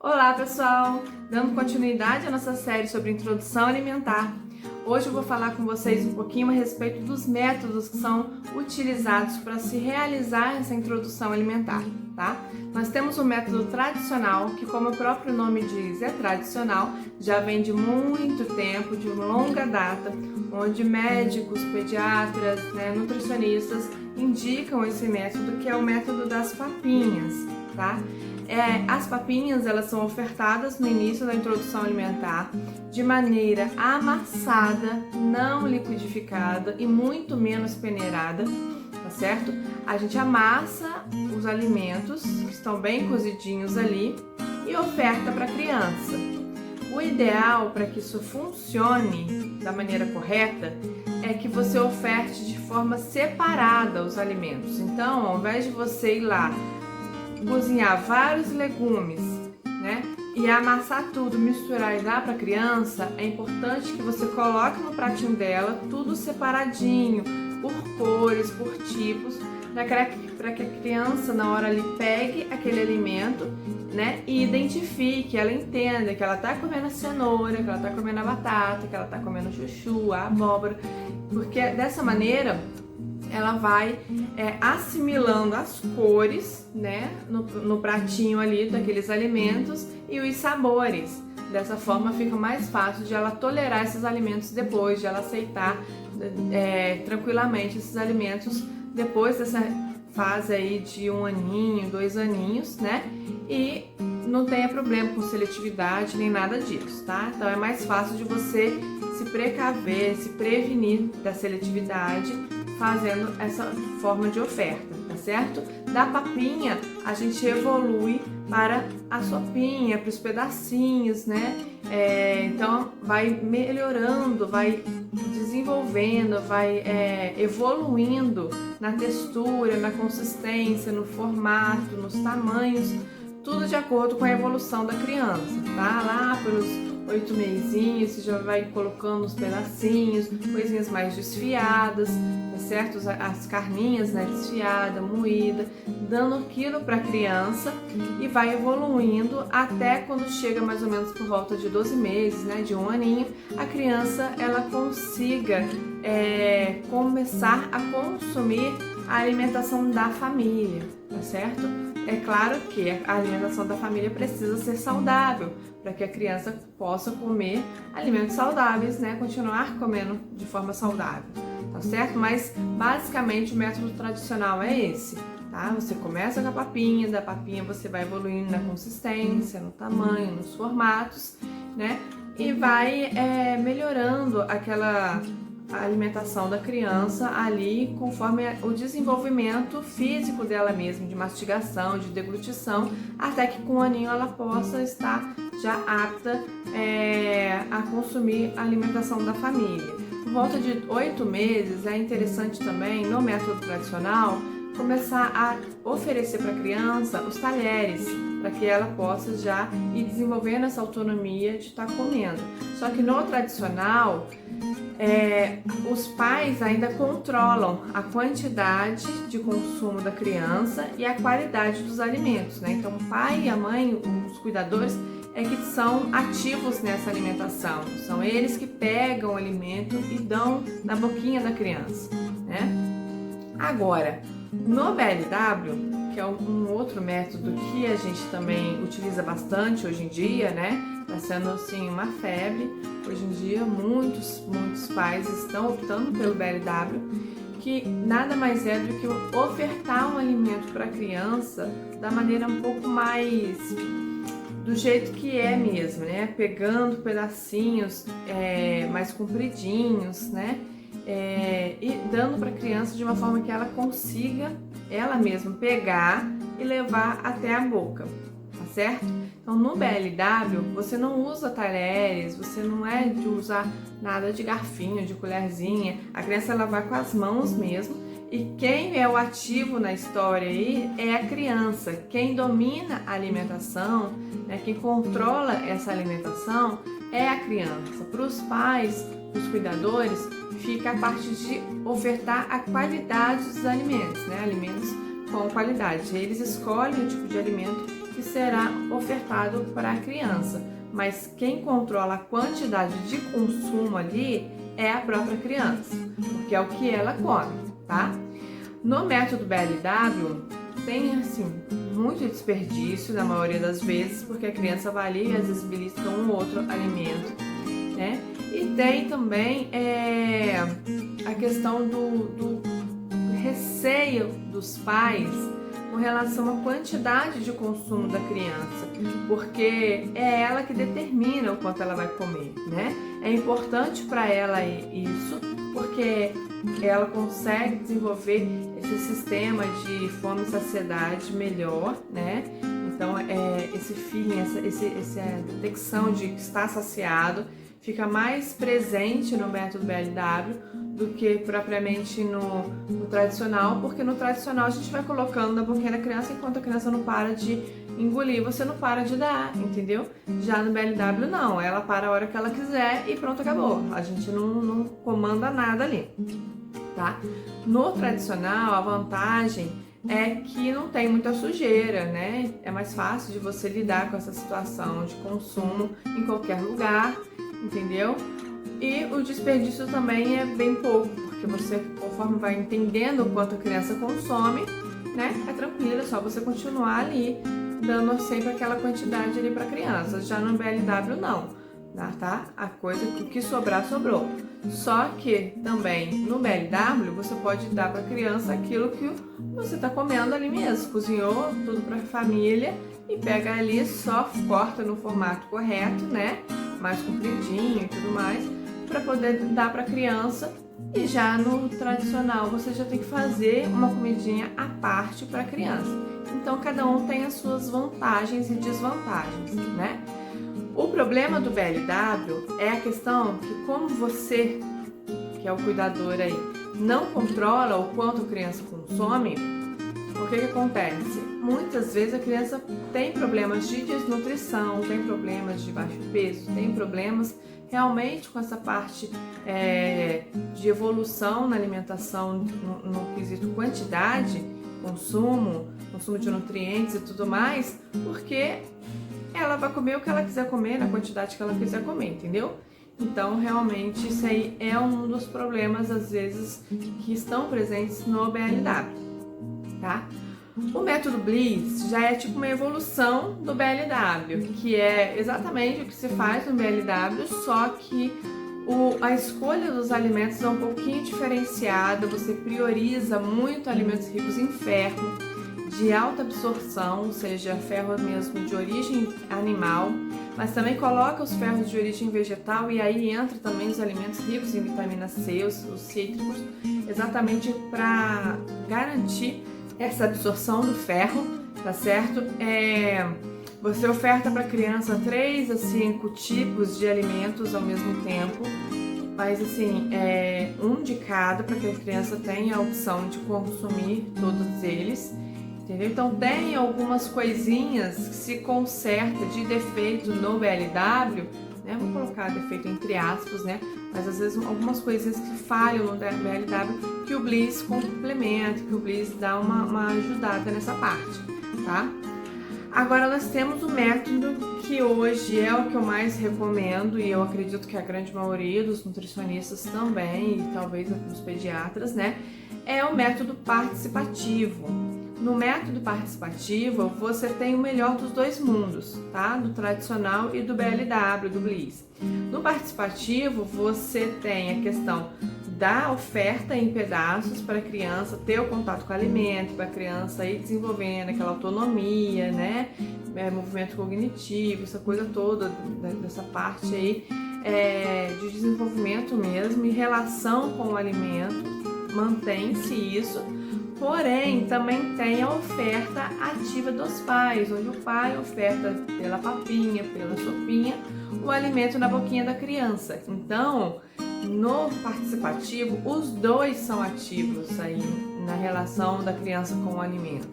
Olá pessoal! Dando continuidade à nossa série sobre introdução alimentar, hoje eu vou falar com vocês um pouquinho a respeito dos métodos que são utilizados para se realizar essa introdução alimentar, tá? Nós temos o método tradicional, que como o próprio nome diz, é tradicional, já vem de muito tempo, de longa data, onde médicos, pediatras, nutricionistas indicam esse método, que é o método das papinhas, tá? As papinhas, elas são ofertadas no início da introdução alimentar de maneira amassada, não liquidificada e muito menos peneirada, tá certo? A gente amassa os alimentos que estão bem cozidinhos ali e oferta para a criança. O ideal para que isso funcione da maneira correta é que você oferte de forma separada os alimentos. Então, ao invés de você ir lá cozinhar vários legumes, e amassar tudo, misturar e dar para a criança, é importante que você coloque no pratinho dela tudo separadinho, por cores, por tipos, para que a criança na hora ali pegue aquele alimento, e identifique, ela entenda que ela está comendo a cenoura, que ela está comendo a batata, que ela está comendo o chuchu, a abóbora, porque dessa maneira ela vai assimilando as cores, no pratinho ali daqueles alimentos e os sabores. Dessa forma fica mais fácil de ela tolerar esses alimentos depois, de ela aceitar tranquilamente esses alimentos depois dessa fase aí de 1 aninho, 2 aninhos, e não tenha problema com seletividade nem nada disso, tá? Então é mais fácil de você se precaver, se prevenir da seletividade fazendo essa forma de oferta, tá certo? Da papinha a gente evolui para a sopinha, para os pedacinhos, então vai melhorando, vai desenvolvendo, vai evoluindo na textura, na consistência, no formato, nos tamanhos, tudo de acordo com a evolução da criança, tá? Lá pelos 8 mesinhos, você já vai colocando os pedacinhos, coisinhas mais desfiadas, tá certo? As carninhas, desfiada, moída, dando aquilo para a criança e vai evoluindo até quando chega mais ou menos por volta de 12 meses, de 1 aninho, a criança ela consiga começar a consumir a alimentação da família, tá certo? É claro que a alimentação da família precisa ser saudável, para que a criança possa comer alimentos saudáveis, continuar comendo de forma saudável, tá certo? Mas basicamente o método tradicional é esse, tá? Você começa com a papinha, da papinha você vai evoluindo na consistência, no tamanho, nos formatos, e vai melhorando a alimentação da criança ali conforme o desenvolvimento físico dela mesma, de mastigação, de deglutição, até que com 1 aninho ela possa estar já apta a consumir a alimentação da família. Por volta de 8 meses é interessante também, no método tradicional, começar a oferecer para a criança os talheres, para que ela possa já ir desenvolvendo essa autonomia de estar comendo. Só que no tradicional, os pais ainda controlam a quantidade de consumo da criança e a qualidade dos alimentos, Então o pai e a mãe, os cuidadores, que são ativos nessa alimentação. São eles que pegam o alimento e dão na boquinha da criança, Agora, no BLW, que é um outro método que a gente também utiliza bastante hoje em dia, Está sendo assim uma febre. Hoje em dia muitos pais estão optando pelo BLW, que nada mais é do que ofertar um alimento para a criança da maneira um pouco mais do jeito que é mesmo, Pegando pedacinhos mais compridinhos, e dando para a criança de uma forma que ela consiga ela mesma pegar e levar até a boca, tá certo? Então no BLW você não usa talheres, você não é de usar nada de garfinho, de colherzinha, a criança ela vai com as mãos mesmo, e quem é o ativo na história aí é a criança, quem domina a alimentação, quem controla essa alimentação é a criança. Para os pais, os cuidadores, fica a parte de ofertar a qualidade dos alimentos, alimentos com qualidade. Eles escolhem o tipo de alimento que será ofertado para a criança. Mas quem controla a quantidade de consumo ali é a própria criança, porque é o que ela come, tá? No método BLW tem assim muito desperdício na maioria das vezes, porque a criança vai ali e às vezes belisca um ou outro alimento, né? E tem também a questão do receio dos pais com relação à quantidade de consumo da criança, porque é ela que determina o quanto ela vai comer, né? É importante para ela isso, porque ela consegue desenvolver esse sistema de fome e saciedade melhor, né? Então, esse feeling, essa detecção de que está saciado fica mais presente no método BLW do que propriamente no tradicional, porque no tradicional a gente vai colocando na boquinha da criança enquanto a criança não para de engolir, você não para de dar, entendeu? Já no BLW não, ela para a hora que ela quiser e pronto, acabou. A gente não comanda nada ali, tá? No tradicional, a vantagem é que não tem muita sujeira, né? É mais fácil de você lidar com essa situação de consumo em qualquer lugar, entendeu? E o desperdício também é bem pouco, porque você, conforme vai entendendo o quanto a criança consome, né? É tranquilo, é só você continuar ali, dando sempre aquela quantidade ali para a criança. Já no BLW não, tá? A coisa, o que sobrar, sobrou. Só que também no BLW você pode dar para a criança aquilo que você está comendo ali mesmo. Cozinhou tudo para a família e pega ali, só corta no formato correto, né? Mais compridinho e tudo mais, para poder dar para a criança. E já no tradicional você já tem que fazer uma comidinha à parte para a criança. Então cada um tem as suas vantagens e desvantagens, né? O problema do BLW é a questão que, como você, que é o cuidador aí, não controla o quanto a criança consome, o que acontece? Muitas vezes a criança tem problemas de desnutrição, tem problemas de baixo peso, tem problemas realmente com essa parte de evolução na alimentação no quesito quantidade, consumo de nutrientes e tudo mais, porque ela vai comer o que ela quiser comer, na quantidade que ela quiser comer, entendeu? Então, realmente, isso aí é um dos problemas, às vezes, que estão presentes no BLW, tá? O método Bliss já é tipo uma evolução do BLW, que é exatamente o que se faz no BLW, só que a escolha dos alimentos é um pouquinho diferenciada, você prioriza muito alimentos ricos em ferro, de alta absorção, ou seja, ferro mesmo de origem animal, mas também coloca os ferros de origem vegetal e aí entra também os alimentos ricos em vitamina C, os cítricos, exatamente para garantir essa absorção do ferro, tá certo? Você oferta para a criança 3 a 5 tipos de alimentos ao mesmo tempo, mas assim, um de cada para que a criança tenha a opção de consumir todos eles. Entendeu? Então tem algumas coisinhas que se conserta de defeito no BLW, né? Vou colocar defeito entre aspas, né? Mas às vezes algumas coisinhas que falham no BLW que o Bliss complementa, que o Bliss dá uma ajudada nessa parte, tá? Agora nós temos o método que hoje é o que eu mais recomendo e eu acredito que a grande maioria dos nutricionistas também e talvez dos pediatras, né? É o método participativo. No método participativo, você tem o melhor dos dois mundos, tá? Do tradicional e do BLW, do Bliss. No participativo, você tem a questão da oferta em pedaços para a criança ter o contato com o alimento, para a criança ir desenvolvendo aquela autonomia, né? Movimento cognitivo, essa coisa toda, dessa parte aí de desenvolvimento mesmo e relação com o alimento, mantém-se isso. Porém, também tem a oferta ativa dos pais, onde o pai oferta pela papinha, pela sopinha, o alimento na boquinha da criança. Então, no participativo, os dois são ativos aí na relação da criança com o alimento.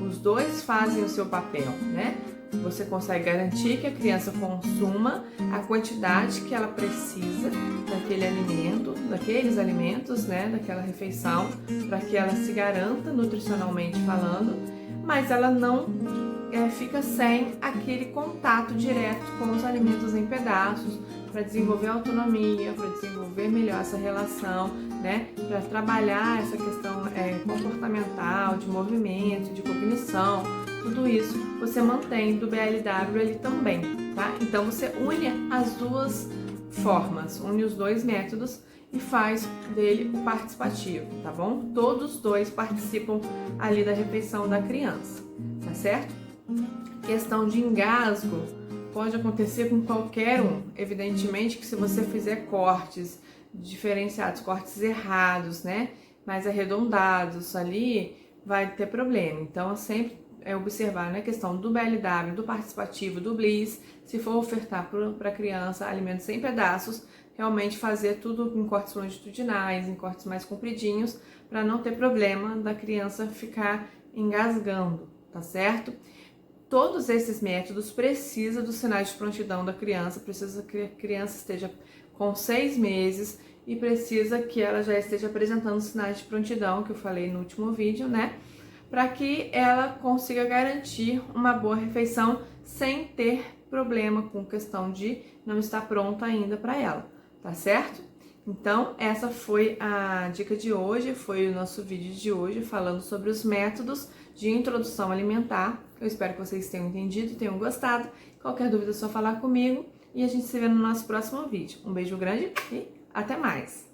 Os dois fazem o seu papel, né? Você consegue garantir que a criança consuma a quantidade que ela precisa daquele alimento, daqueles alimentos, né, daquela refeição, para que ela se garanta nutricionalmente falando, mas ela não fica sem aquele contato direto com os alimentos em pedaços, para desenvolver autonomia, para desenvolver melhor essa relação, né? Para trabalhar essa questão comportamental, de movimento, de cognição, tudo isso você mantém do BLW ali também, tá? Então você une as duas formas, une os dois métodos e faz dele o participativo, tá bom? Todos os dois participam ali da refeição da criança, tá certo? Questão de engasgo pode acontecer com qualquer um, evidentemente que se você fizer cortes diferenciados, cortes errados, né, mais arredondados ali, vai ter problema. Então sempre observar, né, a questão do BLW, do participativo, do Bliss, se for ofertar para a criança alimentos em pedaços, realmente fazer tudo em cortes longitudinais, em cortes mais compridinhos, para não ter problema da criança ficar engasgando, tá certo? Todos esses métodos precisam dos sinais de prontidão da criança, precisa que a criança esteja com 6 meses e precisa que ela já esteja apresentando os sinais de prontidão, que eu falei no último vídeo, né? Para que ela consiga garantir uma boa refeição sem ter problema com questão de não estar pronta ainda para ela, tá certo? Então, essa foi a dica de hoje, foi o nosso vídeo de hoje, falando sobre os métodos de introdução alimentar. Eu espero que vocês tenham entendido, tenham gostado. Qualquer dúvida é só falar comigo e a gente se vê no nosso próximo vídeo. Um beijo grande e até mais!